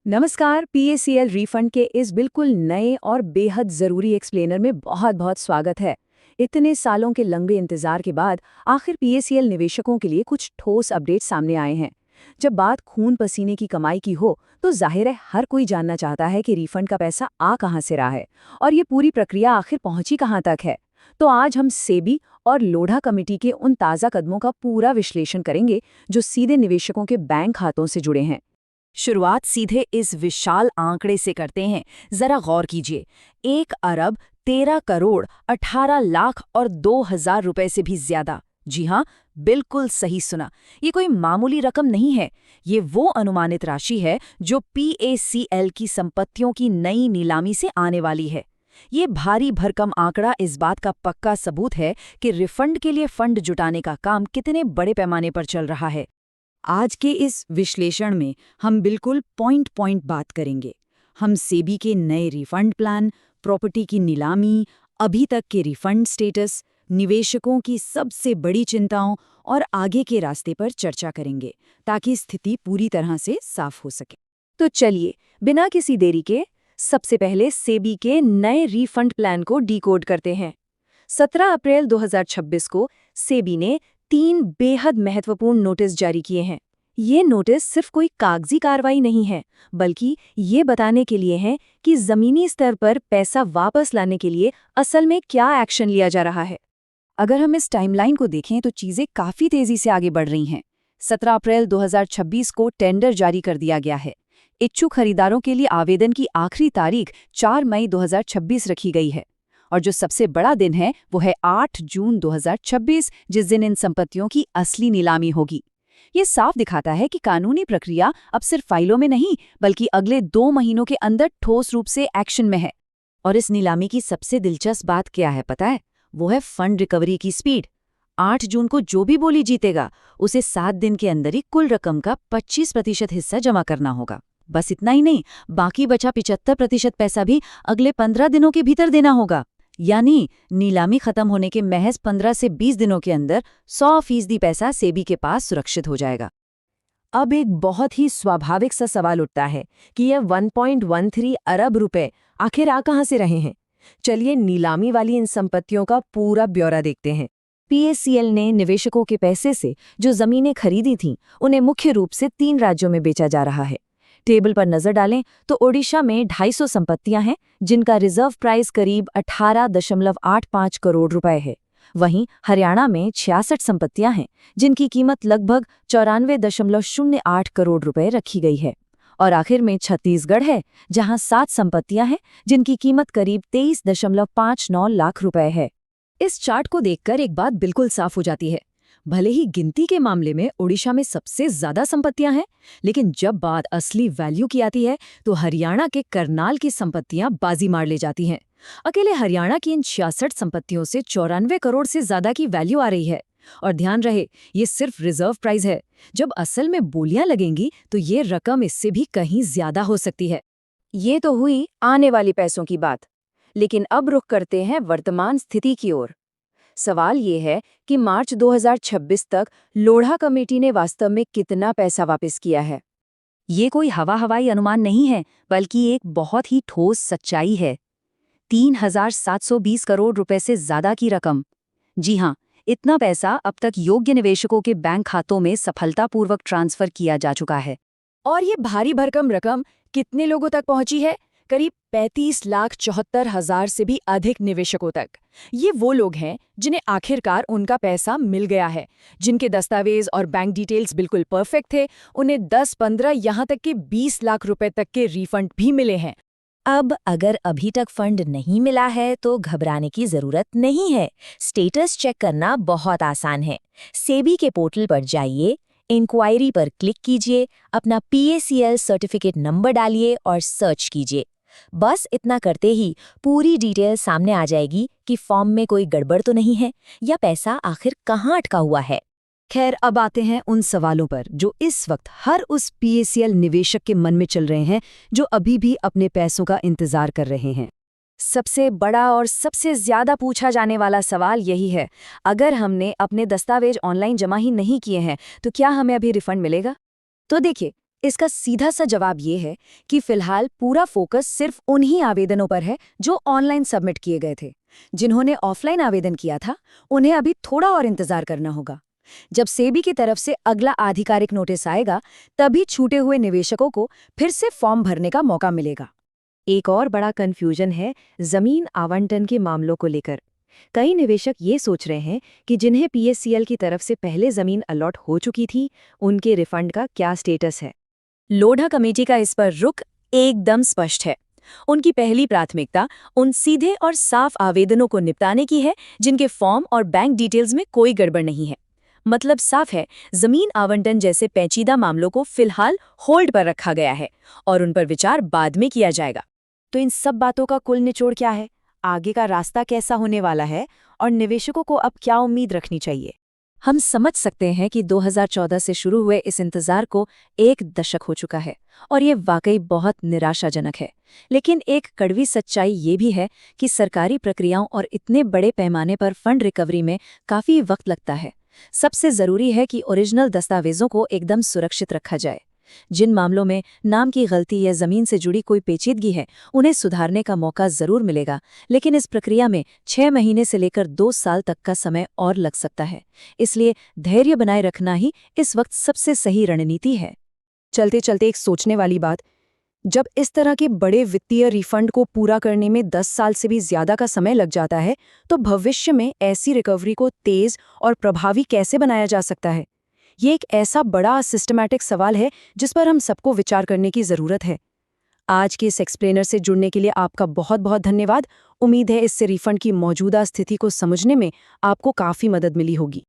नमस्कार। PACL refund के इस बिल्कुल नए और बेहद ज़रूरी एक्सप्लेनर में बहुत बहुत स्वागत है। इतने सालों के लंबे इंतजार के बाद आखिर पीएसीएल निवेशकों के लिए कुछ ठोस अपडेट सामने आए हैं। जब बात खून पसीने की कमाई की हो तो जाहिर है हर कोई जानना चाहता है कि रिफंड का पैसा आ कहां से रहा है और ये पूरी प्रक्रिया आखिर पहुंची कहां तक है। तो आज हम सेबी और लोढ़ा कमेटी के उन ताज़ा कदमों का पूरा विश्लेषण करेंगे जो सीधे निवेशकों के बैंक खातों से जुड़े हैं। शुरुआत सीधे इस विशाल आंकड़े से करते हैं। जरा गौर कीजिए, 1 अरब 13 करोड़ 18 लाख और 2,000 रुपए से भी ज्यादा। जी हाँ, बिल्कुल सही सुना। ये कोई मामूली रकम नहीं है। ये वो अनुमानित राशि है जो पीएसीएल की संपत्तियों की नई नीलामी से आने वाली है। ये भारी भरकम आंकड़ा इस बात का पक्का सबूत है कि रिफंड के लिए फंड जुटाने का काम कितने बड़े पैमाने पर चल रहा है। आज के इस विश्लेषण में हम बिल्कुल पॉइंट बात करेंगे। हम सेबी के नए रिफंड प्लान, प्रॉपर्टी की नीलामी, अभी तक के रिफंड स्टेटस, निवेशकों की सबसे बड़ी चिंताओं और आगे के रास्ते पर चर्चा करेंगे ताकि स्थिति पूरी तरह से साफ हो सके। तो चलिए, बिना किसी देरी के सबसे पहले सेबी के नए रिफंड प्लान को डिकोड करते हैं। 17 अप्रैल 2026 को सेबी ने 3 बेहद महत्वपूर्ण नोटिस जारी किए हैं। ये नोटिस सिर्फ कोई कागजी कार्रवाई नहीं है, बल्कि ये बताने के लिए है कि जमीनी स्तर पर पैसा वापस लाने के लिए असल में क्या एक्शन लिया जा रहा है। अगर हम इस टाइमलाइन को देखें तो चीज़ें काफ़ी तेज़ी से आगे बढ़ रही हैं। 17 अप्रैल 2026 को टेंडर जारी कर दिया गया है। इच्छुक खरीदारों के लिए आवेदन की आखिरी तारीख 4 मई 2026 रखी गई है। और जो सबसे बड़ा दिन है वो है 8 जून 2026, जिस दिन इन संपत्तियों की असली नीलामी होगी। ये साफ दिखाता है कि कानूनी प्रक्रिया अब सिर्फ फाइलों में नहीं, बल्कि अगले 2 महीनों के अंदर ठोस रूप से एक्शन में है। और इस नीलामी की सबसे दिलचस्प बात क्या है पता है? वो है फंड रिकवरी की स्पीड। 8 जून को जो भी बोली जीतेगा उसे 7 दिन के अंदर ही कुल रकम का 25% हिस्सा जमा करना होगा। बस इतना ही नहीं, बाकी बचा 75% पैसा भी अगले 15 दिनों के भीतर देना होगा। यानी नीलामी खत्म होने के महज 15 से 20 दिनों के अंदर 100% पैसा सेबी के पास सुरक्षित हो जाएगा। अब एक बहुत ही स्वाभाविक सा सवाल उठता है कि यह 1.13 अरब रुपए आखिर आ कहां से रहे हैं। चलिए नीलामी वाली इन संपत्तियों का पूरा ब्यौरा देखते हैं। पीएसीएल ने निवेशकों के पैसे से जो जमीनें खरीदी थीं, उन्हें मुख्य रूप से 3 राज्यों में बेचा जा रहा है। टेबल पर नजर डालें तो ओडिशा में 250 संपत्तियां हैं जिनका रिजर्व प्राइस करीब 18.85 करोड़ रुपए है। वहीं हरियाणा में 66 संपत्तियां हैं जिनकी कीमत लगभग 94.08 करोड़ रुपए रखी गई है। और आखिर में छत्तीसगढ़ है जहां 7 संपत्तियां हैं जिनकी कीमत करीब 23.59 लाख रुपए है। इस चार्ट को देखकर एक बात बिल्कुल साफ हो जाती है। भले ही गिनती के मामले में ओडिशा में सबसे ज्यादा संपत्तियां हैं, लेकिन जब बात असली वैल्यू की आती है तो हरियाणा के करनाल की संपत्तियां बाजी मार ले जाती हैं। अकेले हरियाणा की इन 66 संपत्तियों से 94 करोड़ से ज्यादा की वैल्यू आ रही है। और ध्यान रहे, ये सिर्फ रिजर्व प्राइस है। जब असल में बोलियां लगेंगी तो ये रकम इससे भी कहीं ज्यादा हो सकती है। ये तो हुई आने वाली पैसों की बात, लेकिन अब रुख करते हैं वर्तमान स्थिति की ओर। सवाल ये है कि मार्च 2026 तक लोढ़ा कमेटी ने वास्तव में कितना पैसा वापस किया है। ये कोई हवाई अनुमान नहीं है, बल्कि एक बहुत ही ठोस सच्चाई है। 3,720 करोड़ रुपए से ज्यादा की रकम। जी हाँ, इतना पैसा अब तक योग्य निवेशकों के बैंक खातों में सफलतापूर्वक ट्रांसफर किया जा चुका है। और ये भारी भरकम रकम कितने लोगों तक पहुंची है? करीब 35,74,000 से भी अधिक निवेशकों तक। ये वो लोग हैं जिन्हें आखिरकार उनका पैसा मिल गया है, जिनके दस्तावेज और बैंक डिटेल्स बिल्कुल परफेक्ट थे। उन्हें 10, 15, यहाँ तक कि 20 लाख रुपए तक के रिफंड भी मिले हैं। अब अगर अभी तक फंड नहीं मिला है तो घबराने की जरूरत नहीं है। स्टेटस चेक करना बहुत आसान है। सेबी के पोर्टल पर जाइए, इंक्वायरी पर क्लिक कीजिए, अपना पीएसीएल सर्टिफिकेट नंबर डालिए और सर्च कीजिए। बस इतना करते ही पूरी डिटेल सामने आ जाएगी कि फॉर्म में कोई गड़बड़ तो नहीं है या पैसा आखिर कहाँ अटका हुआ है। खैर, अब आते हैं उन सवालों पर जो इस वक्त हर उस पीएसीएल निवेशक के मन में चल रहे हैं जो अभी भी अपने पैसों का इंतजार कर रहे हैं। सबसे बड़ा और सबसे ज्यादा पूछा जाने वाला सवाल यही है, अगर हमने अपने दस्तावेज ऑनलाइन जमा ही नहीं किए हैं तो क्या हमें अभी रिफंड मिलेगा? तो देखिए, इसका सीधा सा जवाब ये है कि फिलहाल पूरा फोकस सिर्फ उन्हीं आवेदनों पर है जो ऑनलाइन सबमिट किए गए थे। जिन्होंने ऑफलाइन आवेदन किया था, उन्हें अभी थोड़ा और इंतजार करना होगा। जब सेबी की तरफ से अगला आधिकारिक नोटिस आएगा, तभी छूटे हुए निवेशकों को फिर से फॉर्म भरने का मौका मिलेगा। एक और बड़ा कन्फ्यूजन है जमीन आवंटन के मामलों को लेकर। कई निवेशक ये सोच रहे हैं कि जिन्हें पीएससीएल की तरफ से पहले जमीन अलॉट हो चुकी थी, उनके रिफंड का क्या स्टेटस है। लोढ़ा कमेटी का इस पर रुख एकदम स्पष्ट है। उनकी पहली प्राथमिकता उन सीधे और साफ आवेदनों को निपटाने की है जिनके फॉर्म और बैंक डिटेल्स में कोई गड़बड़ नहीं है। मतलब साफ है, जमीन आवंटन जैसे पेचीदा मामलों को फिलहाल होल्ड पर रखा गया है और उन पर विचार बाद में किया जाएगा। तो इन सब बातों का कुल निचोड़ क्या है? आगे का रास्ता कैसा होने वाला है और निवेशकों को अब क्या उम्मीद रखनी चाहिए? हम समझ सकते हैं कि 2014 से शुरू हुए इस इंतजार को 1 दशक हो चुका है और ये वाकई बहुत निराशाजनक है। लेकिन एक कड़वी सच्चाई ये भी है कि सरकारी प्रक्रियाओं और इतने बड़े पैमाने पर फंड रिकवरी में काफ़ी वक्त लगता है। सबसे ज़रूरी है कि ओरिजिनल दस्तावेज़ों को एकदम सुरक्षित रखा जाए। जिन मामलों में नाम की गलती या ज़मीन से जुड़ी कोई पेचीदगी है, उन्हें सुधारने का मौका ज़रूर मिलेगा, लेकिन इस प्रक्रिया में 6 महीने से लेकर 2 साल तक का समय और लग सकता है। इसलिए धैर्य बनाए रखना ही इस वक्त सबसे सही रणनीति है। चलते चलते एक सोचने वाली बात, जब इस तरह के बड़े वित्तीय रिफंड को पूरा करने में 10 साल से भी ज़्यादा का समय लग जाता है, तो भविष्य में ऐसी रिकवरी को तेज़ और प्रभावी कैसे बनाया जा सकता है? ये एक ऐसा बड़ा सिस्टमैटिक सवाल है जिस पर हम सबको विचार करने की ज़रूरत है। आज के इस एक्सप्लेनर से जुड़ने के लिए आपका बहुत बहुत धन्यवाद। उम्मीद है इससे रिफंड की मौजूदा स्थिति को समझने में आपको काफ़ी मदद मिली होगी।